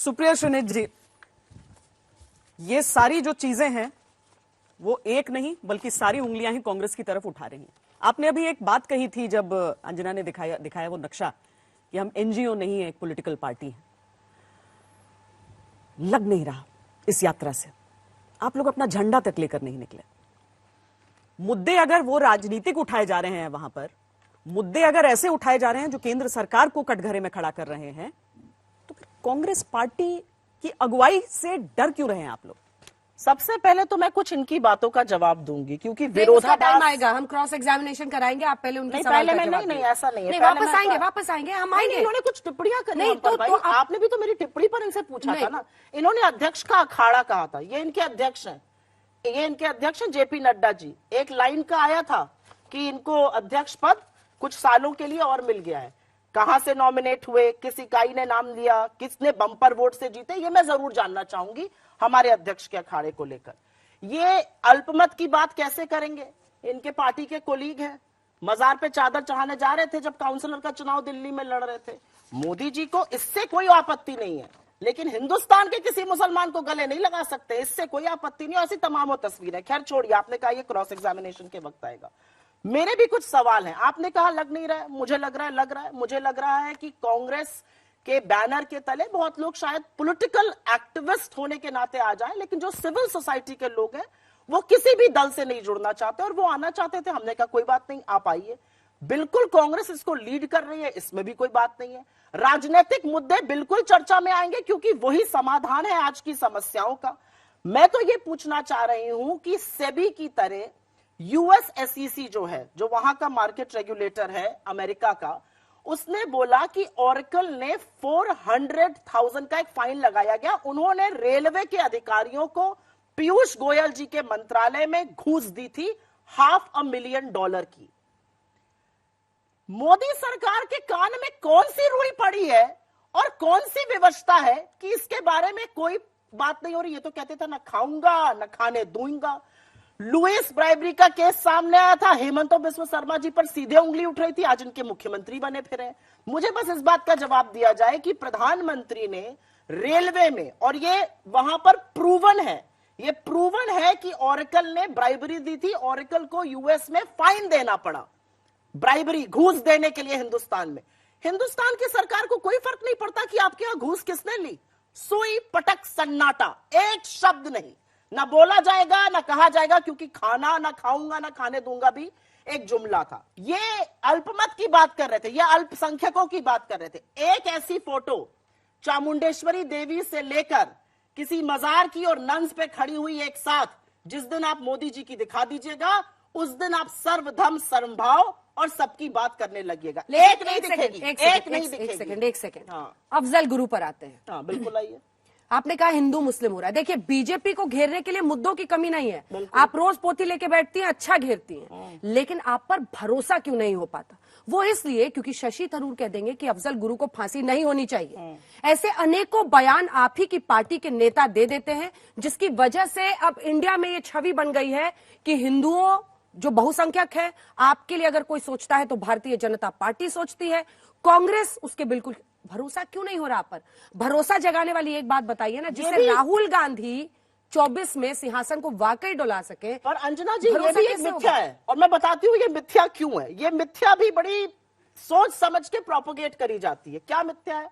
सुप्रिया श्रीनित जी, ये सारी जो चीजें हैं वो एक नहीं बल्कि सारी उंगलियां ही कांग्रेस की तरफ उठा रही हैं। आपने अभी एक बात कही थी जब अंजना ने दिखाया वो नक्शा कि हम एनजीओ नहीं है, एक पॉलिटिकल पार्टी है। लग नहीं रहा इस यात्रा से आप लोग अपना झंडा तक लेकर नहीं निकले। मुद्दे अगर वो राजनीतिक उठाए जा रहे हैं, वहां पर मुद्दे अगर ऐसे उठाए जा रहे हैं जो केंद्र सरकार को कटघरे में खड़ा कर रहे हैं, तो फिर कांग्रेस पार्टी की अगुवाई से डर क्यों रहे हैं आप लोग? सबसे पहले तो मैं कुछ इनकी बातों का जवाब दूंगी, क्योंकि विरोधाभास आएगा, हम क्रॉस एग्जामिनेशन कराएंगे, आप पहले उनके सवाल का जवाब नहीं, ऐसा नहीं है। नहीं, वापस आएंगे हम आएंगे। इन्होंने कुछ टिप्पणियां करी नहीं, तो आपने भी तो मेरी टिप्पणी पर इनसे पूछा था ना। इन्होंने अध्यक्ष का अखाड़ा कहा था, ये इनके अध्यक्ष हैं, जेपी नड्डा जी। एक लाइन का आया था कि इनको अध्यक्ष पद कुछ सालों के लिए और मिल गया है। कहां से नॉमिनेट हुए, किस इकाई ने नाम दिया, किसने बम्पर वोट से जीते, ये मैं जरूर जानना चाहूंगी हमारे अध्यक्ष के अखाड़े को लेकर। ये अल्पमत की बात कैसे करेंगे? इनके पार्टी के कोलीग हैं, मजार पे चादर चढ़ाने जा रहे थे जब काउंसलर का चुनाव दिल्ली में लड़ रहे थे। मोदी जी को इससे कोई आपत्ति नहीं है, लेकिन हिंदुस्तान के किसी मुसलमान को गले नहीं लगा सकते, इससे कोई आपत्ति नहीं। ऐसी तमाम तस्वीरें, खैर छोड़िए, आपने कहा ये क्रॉस एग्जामिनेशन के वक्त आएगा। मेरे भी कुछ सवाल हैं। आपने कहा लग नहीं रहा है, मुझे लग रहा है, मुझे लग रहा है कि कांग्रेस के बैनर के तले बहुत लोग शायद पॉलिटिकल एक्टिविस्ट होने के नाते आ जाएं, लेकिन जो सिविल सोसाइटी के लोग हैं वो किसी भी दल से नहीं जुड़ना चाहते और वो आना चाहते थे। हमने कहा कोई बात नहीं, आप आइए। बिल्कुल कांग्रेस इसको लीड कर रही है, इसमें भी कोई बात नहीं है। राजनीतिक मुद्दे बिल्कुल चर्चा में आएंगे, क्योंकि वही समाधान है आज की समस्याओं का। मैं तो ये पूछना चाह रही हूं कि सेबी की तरह यूएस SEC जो है, जो वहां का मार्केट रेगुलेटर है अमेरिका का, उसने बोला कि ओरेकल ने 400,000 का एक फाइन लगाया गया। उन्होंने रेलवे के अधिकारियों को पीयूष गोयल जी के मंत्रालय में घूस दी थी $500,000 की। मोदी सरकार के कान में कौन सी रुई पड़ी है और कौन सी विवशता है कि इसके बारे में कोई बात नहीं हो रही? ये तो कहते थे ना खाऊंगा ना खाने दूंगा। लुइस ब्राइबरी का केस सामने आया था, हेमंत बिस्वा शर्मा जी पर सीधे उंगली उठ रही थी, आज इनके मुख्यमंत्री बने फिरे। मुझे बस इस बात का जवाब दिया जाए कि प्रधानमंत्री ने रेलवे में, और ये वहां पर प्रूवन है कि ओरेकल ने ब्राइबरी दी थी, ओरेकल को यूएस में फाइन देना पड़ा ब्राइबरी, घूस देने के लिए। हिंदुस्तान की सरकार को कोई फर्क नहीं पड़ता कि आपके यहां घूस किसने ली। सुई पटक सन्नाटा, एक शब्द नहीं, ना बोला जाएगा ना कहा जाएगा, क्योंकि खाना ना खाऊंगा ना खाने दूंगा भी एक जुमला था। ये अल्पमत की बात कर रहे थे, ये अल्पसंख्यकों की बात कर रहे थे। एक ऐसी फोटो चामुंडेश्वरी देवी से लेकर किसी मजार की और नंस पे खड़ी हुई एक साथ, जिस दिन आप मोदी जी की दिखा दीजिएगा, उस दिन आप सर्वधर्म समभाव और सबकी बात करने लगिएगा। एक सेकंड। हाँ, अफजल गुरु पर आते हैं। हाँ, बिल्कुल आइए। आपने कहा हिंदू मुस्लिम हो रहा है। देखिए, बीजेपी को घेरने के लिए मुद्दों की कमी नहीं है। आप रोज पोथी लेके बैठती हैं, अच्छा घेरती हैं, लेकिन आप पर भरोसा क्यों नहीं हो पाता? वो इसलिए क्योंकि शशि थरूर कह देंगे कि अफजल गुरु को फांसी नहीं होनी चाहिए। ऐसे अनेकों बयान आप ही की पार्टी के नेता दे देते हैं, जिसकी वजह से अब इंडिया में ये छवि बन गई है कि हिंदुओं जो बहुसंख्यक है, आपके लिए अगर कोई सोचता है तो भारतीय जनता पार्टी सोचती है, कांग्रेस उसके बिल्कुल। भरोसा क्यों नहीं हो रहा? पर भरोसा जगाने वाली एक बात बताइए ना, जिससे राहुल गांधी 24 में सिंहासन को वाकई डुला सके। और अंजना जी, ये भी एक मिथ्या है, और मैं बताती हूँ ये मिथ्या क्यों है। ये मिथ्या भी बड़ी सोच समझ के प्रोपोगेट करी जाती है। क्या मिथ्या है?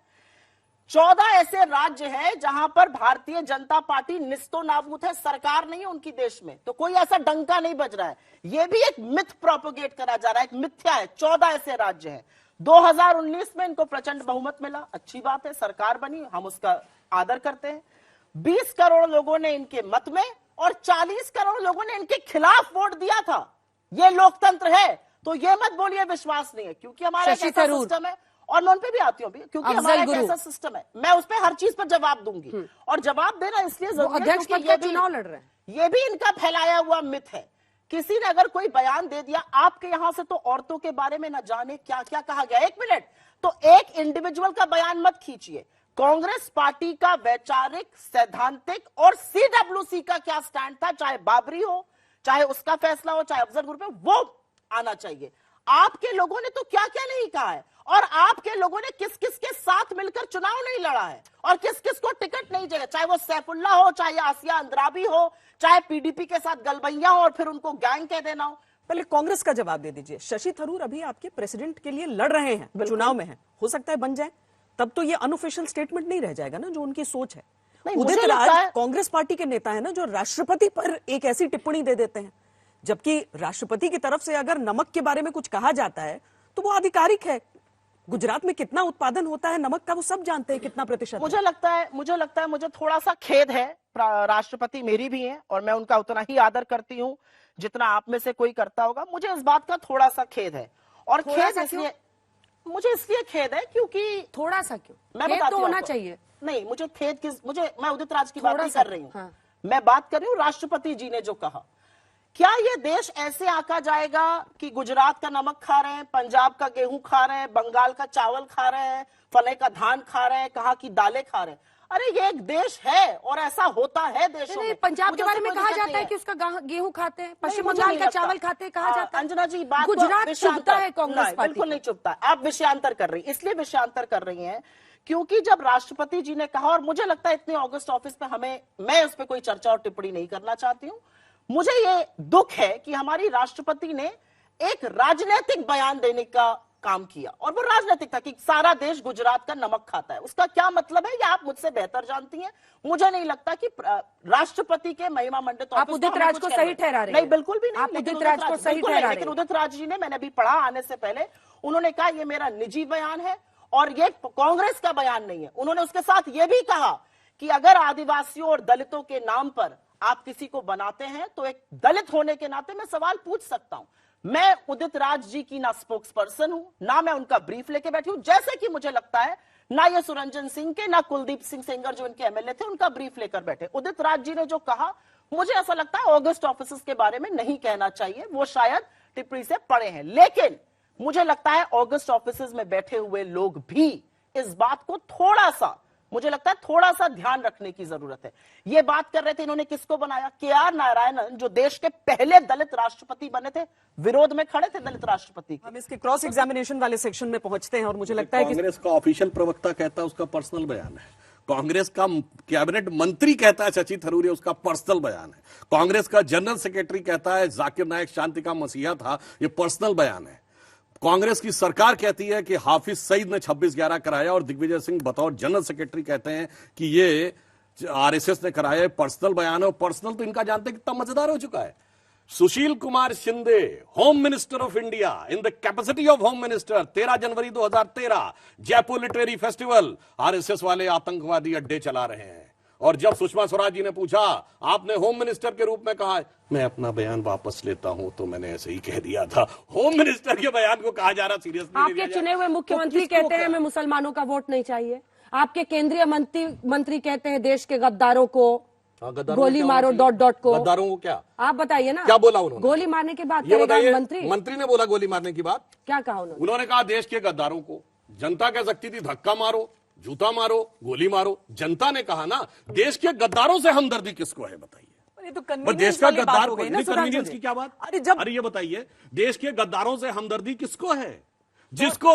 14 ऐसे राज्य हैं जहां पर भारतीय जनता पार्टी निस्तो नाबूद है, सरकार नहीं है उनकी देश में, तो कोई ऐसा डंका नहीं बज रहा है। ये भी एक मिथ प्रोपोगेट करा जा रहा है, एक मिथ्या है। 14 ऐसे राज्य हैं। 2019 में इनको प्रचंड बहुमत मिला, अच्छी बात है, सरकार बनी, हम उसका आदर करते हैं। 20 करोड़ लोगों ने इनके मत में और 40 करोड़ लोगों ने इनके खिलाफ वोट दिया था। ये लोकतंत्र है, तो ये मत बोलिए विश्वास नहीं है, क्योंकि हमारा ऐसा सिस्टम है। और मैं उन पे भी आती हूँ, क्योंकि हमारा एक ऐसा सिस्टम है, मैं उस पर हर चीज पर जवाब दूंगी, और जवाब देना इसलिए जरूरी है क्योंकि ये चुनाव लड़ रहे हैं। ये भी इनका फैलाया हुआ मिथ है। किसी ने अगर कोई बयान दे दिया आपके यहां से, तो औरतों के बारे में न जाने क्या क्या कहा गया। एक मिनट, तो एक इंडिविजुअल का बयान मत खींचिए। कांग्रेस पार्टी का वैचारिक, सैद्धांतिक और CWC का क्या स्टैंड था, चाहे बाबरी हो, चाहे उसका फैसला हो, चाहे अफजल गुरु पे, वो आना चाहिए। आपके लोगों ने तो क्या क्या नहीं कहा है, और आपके लोगों ने किस किस के साथ मिलकर चुनाव नहीं लड़ा है, और किस किस को टिकट लीजिएगा, चाहे वो सैफुल्ला हो, चाहे आसिया अंद्राबी हो, चाहे पीडीपी के साथ गलबैया हो और फिर उनको गैंग कह देना हो। पहले कांग्रेस का जवाब दे दीजिए। शशि थरूर अभी आपके प्रेसिडेंट के लिए लड़ रहे हैं, चुनाव में हैं, हो सकता है बन जाए, तब तो ये अनऑफिशियल स्टेटमेंट नहीं रह जाएगा ना जो उनकी सोच है। उदित राज कांग्रेस पार्टी के नेता है ना, जो राष्ट्रपति पर एक ऐसी टिप्पणी दे देते हैं, जबकि राष्ट्रपति की तरफ से अगर नमक के बारे में कुछ कहा जाता है तो वो आधिकारिक है। गुजरात में कितना उत्पादन होता है नमक का वो सब जानते हैं, कितना प्रतिशत। मुझे लगता है मुझे थोड़ा सा खेद है, राष्ट्रपति मेरी भी हैं और मैं उनका उतना ही आदर करती हूं जितना आप में से कोई करता होगा। मुझे इस बात का थोड़ा सा खेद है, और खेद इसलिए, मुझे इसलिए खेद है क्योंकि थोड़ा सा क्यों, मैं खेद बताती तो हूं होना आपको। चाहिए। नहीं, मुझे खेद मैं उदित राज की बात नहीं कर रही हूँ। हाँ। मैं बात कर रही हूँ राष्ट्रपति जी ने जो कहा, क्या ये देश ऐसे आका जाएगा कि गुजरात का नमक खा रहे हैं, पंजाब का गेहूं खा रहे हैं, बंगाल का चावल खा रहे हैं, फले का धान खा रहे हैं, कहाँ की दालें खा रहे हैं? अरे ये एक देश है और ऐसा होता है देशों में। पंजाब के बारे में कहा जाता है कि उसका गेहूं खाते हैं, पश्चिम बंगाल का चावल खाते हैं, कहा जाता है। अंजना जी, बात गुजरात चुभता है कांग्रेस पार्टी, बिल्कुल नहीं चुभता। आप विषयांतर कर रही, इसलिए विषयांतर कर रही हैं क्योंकि जब राष्ट्रपति जी ने कहा, और मुझे लगता है इतने अगस्त ऑफिस पे मैं उस पर कोई चर्चा और टिप्पणी नहीं करना चाहती हूँ। मुझे ये दुख है कि हमारी राष्ट्रपति ने एक राजनीतिक बयान देने का काम किया, और वो राजनीतिक था कि सारा देश गुजरात का नमक खाता है। उसका क्या मतलब है ये आप मुझसे बेहतर जानती हैं। मुझे नहीं लगता कि राष्ट्रपति के महिमा मंडित आप उदित राज को सही ठहरा रहे हैं। नहीं, बिल्कुल भी नहीं। आप उदित राज को सही ठहरा रहे हैं। लेकिन उदित राज जी ने, मैंने अभी पढ़ा आने से पहले, उन्होंने कहा ये मेरा निजी बयान है और ये कांग्रेस का बयान नहीं है। उन्होंने उसके साथ ये भी कहा कि अगर आदिवासियों और दलितों के नाम पर आप किसी को बनाते हैं तो एक दलित होने के नाते मैं सवाल पूछ सकता हूं। मैं उदित राज जी की ना स्पोक्स पर्सन हूं, ना मैं उनका ब्रीफ लेके बैठी हूं, जैसे कि मुझे लगता है ना ये सुरंजन सिंह के, ना कुलदीप सिंह सेंगर जो इनके एमएलए थे, उनका ब्रीफ लेकर बैठे। उदित राज जी ने जो कहा, मुझे ऐसा लगता है ऑगस्ट ऑफिसर्स के बारे में नहीं कहना चाहिए, वो शायद टिप्पणी से पड़े हैं। लेकिन मुझे लगता है ऑगस्ट ऑफिसर्स में बैठे हुए लोग भी इस बात को थोड़ा सा ध्यान रखने की जरूरत है। ये बात कर रहे थे, इन्होंने किसको बनाया? के.आर. नारायणन, जो देश के पहले दलित राष्ट्रपति बने थे, विरोध में खड़े थे दलित राष्ट्रपति के। हम इसके क्रॉस एग्जामिनेशन वाले सेक्शन में पहुंचते हैं, और मुझे लगता है कि कांग्रेस का ऑफिशियल प्रवक्ता कहता है उसका पर्सनल बयान है, कांग्रेस का कैबिनेट मंत्री कहता है शशि थरूर ये उसका पर्सनल बयान है, कांग्रेस का जनरल सेक्रेटरी कहता है जाकिर नायक शांति का मसीहा था, ये पर्सनल बयान है। कांग्रेस की सरकार कहती है कि हाफिज सईद ने 26/11 कराया, और दिग्विजय सिंह बतौर जनरल सेक्रेटरी कहते हैं कि ये आरएसएस ने कराया। पर्सनल बयान है, और पर्सनल तो इनका जानते हैं कितना मजेदार हो चुका है। Sushil Kumar Shinde, home minister of India, in the capacity of home minister, 13 जनवरी 2013 जयपुर लिटरेरी फेस्टिवल, आरएसएस वाले आतंकवादी अड्डे चला रहे हैं। और जब सुषमा स्वराज जी ने पूछा, आपने होम मिनिस्टर के रूप में कहा, मैं अपना बयान वापस लेता हूं, तो मैंने ऐसे ही कह दिया था। होम मिनिस्टर के बयान को कहा जा रहा सीरियसली। आपके चुने हुए मुख्यमंत्री कहते हैं हमें मुसलमानों का वोट नहीं चाहिए। आपके केंद्रीय मंत्री कहते हैं देश के गद्दारों को गोली मारो डॉट को। गद्दारों को क्या? आप बताइए ना, क्या बोला उन्होंने? गोली मारने की बात ये बताइए, मंत्री ने बोला गोली मारने की बात? क्या कहा उन्होंने? उन्होंने कहा देश के गद्दारों को। जनता कह सकती थी धक्का मारो, जूता मारो, गोली मारो। जनता ने कहा ना, देश के गद्दारों से हमदर्दी किसको है बताइए? ये तो देश का गद्दार को, कन्वीनियंस की क्या बात? अरे ये बताइए, देश के गद्दारों से हमदर्दी किसको है? जिसको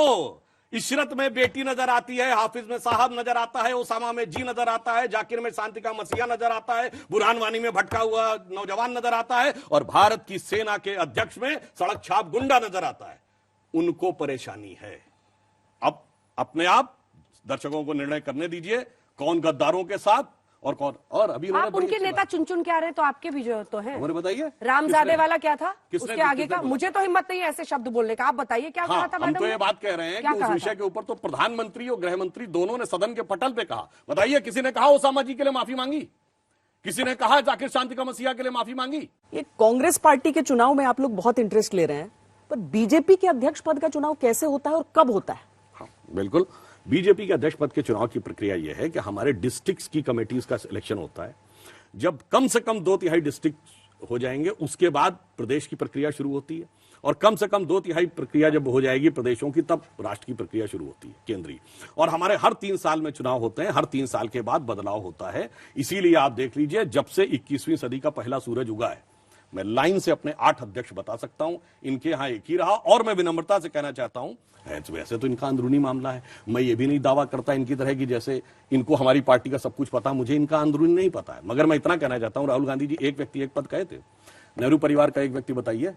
इशरत में बेटी नजर आती है, हाफिज में साहब नजर आता है, ओसामा में जी नजर आता है, जाकिर में शांति का मसीहा नजर आता है, बुरहान वानी में भटका हुआ नौजवान नजर आता है, और भारत की सेना के अध्यक्ष में सड़क छाप गुंडा नजर आता है। उनको परेशानी है। अब अपने आप दर्शकों को निर्णय करने दीजिए कौन गद्दारों के साथ और कौन। और अभी आप उनके नेता चुन चुन के आ रहे हैं, तो आपके भी जो तो हैं। हमारे बताइए, रामजादे वाला क्या था उसके आगे का? मुझे तो हिम्मत नहीं है ऐसे शब्द बोलने का। आप बताइए क्या कहा था? हम तो ये बात कह रहे हैं कि उस विषय के ऊपर तो प्रधानमंत्री और गृह मंत्री दोनों ने सदन के पटल पे कहा। बताइए, किसी ने कहा ओसामा जी के लिए माफी मांगी? किसी ने कहा जाकिर शांति का मसीहा के लिए माफी मांगी? ये कांग्रेस पार्टी के चुनाव में आप लोग बहुत इंटरेस्ट ले रहे हैं, पर बीजेपी के अध्यक्ष पद का चुनाव कैसे होता है और कब होता है? हाँ, बिल्कुल। बीजेपी के अध्यक्ष पद के चुनाव की प्रक्रिया यह है कि हमारे डिस्ट्रिक्ट्स की कमेटीज का सिलेक्शन होता है। जब कम से कम 2/3 डिस्ट्रिक्ट हो जाएंगे, उसके बाद प्रदेश की प्रक्रिया शुरू होती है, और कम से कम 2/3 प्रक्रिया जब हो जाएगी प्रदेशों की, तब राष्ट्र की प्रक्रिया शुरू होती है, केंद्रीय। और हमारे हर 3 साल में चुनाव होते हैं, हर 3 साल के बाद बदलाव होता है। इसीलिए आप देख लीजिए, जब से 21वीं सदी का पहला सूरज उगा है, मैं लाइन से अपने 8 अध्यक्ष बता सकता हूं, इनके यहां एक ही रहा। और मैं विनम्रता से कहना चाहता हूं, वैसे तो इनका अंदरूनी मामला है, मैं ये भी नहीं दावा करता इनकी तरह कि जैसे इनको हमारी पार्टी का सब कुछ पता, मुझे इनका अंदरूनी नहीं पता है। मगर मैं इतना कहना चाहता हूं, राहुल गांधी जी एक व्यक्ति एक पद कहे थे, नेहरू परिवार का एक व्यक्ति बताइए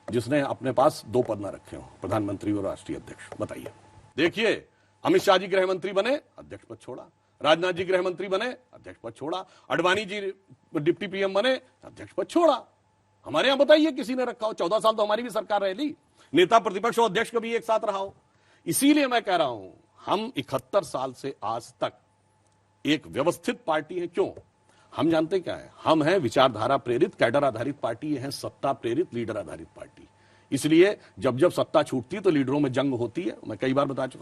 जिसने अपने पास 2 पद ना रखे हो, प्रधानमंत्री और राष्ट्रीय अध्यक्ष, बताइए। देखिए, अमित शाह जी गृह मंत्री बने, अध्यक्ष पद छोड़ा। राजनाथ जी गृह मंत्री बने, अध्यक्ष पद छोड़ा। अडवाणी जी डिप्टी पीएम बने, अध्यक्ष पद छोड़ा। हमारे यहां बताइए किसी ने रखा हो? 14 साल तो हमारी भी सरकार रह ली, नेता प्रतिपक्ष और अध्यक्ष कभी एक साथ रहा हो। इसीलिए मैं कह रहा हूं, हम 71 साल से आज तक एक व्यवस्थित पार्टी है। क्यों? हम जानते क्या है, हम हैं विचारधारा प्रेरित, कैडर आधारित पार्टी, है सत्ता प्रेरित, लीडर आधारित पार्टी। इसलिए जब जब सत्ता छूटती है तो लीडरों में जंग होती है। मैं कई बार बता चुका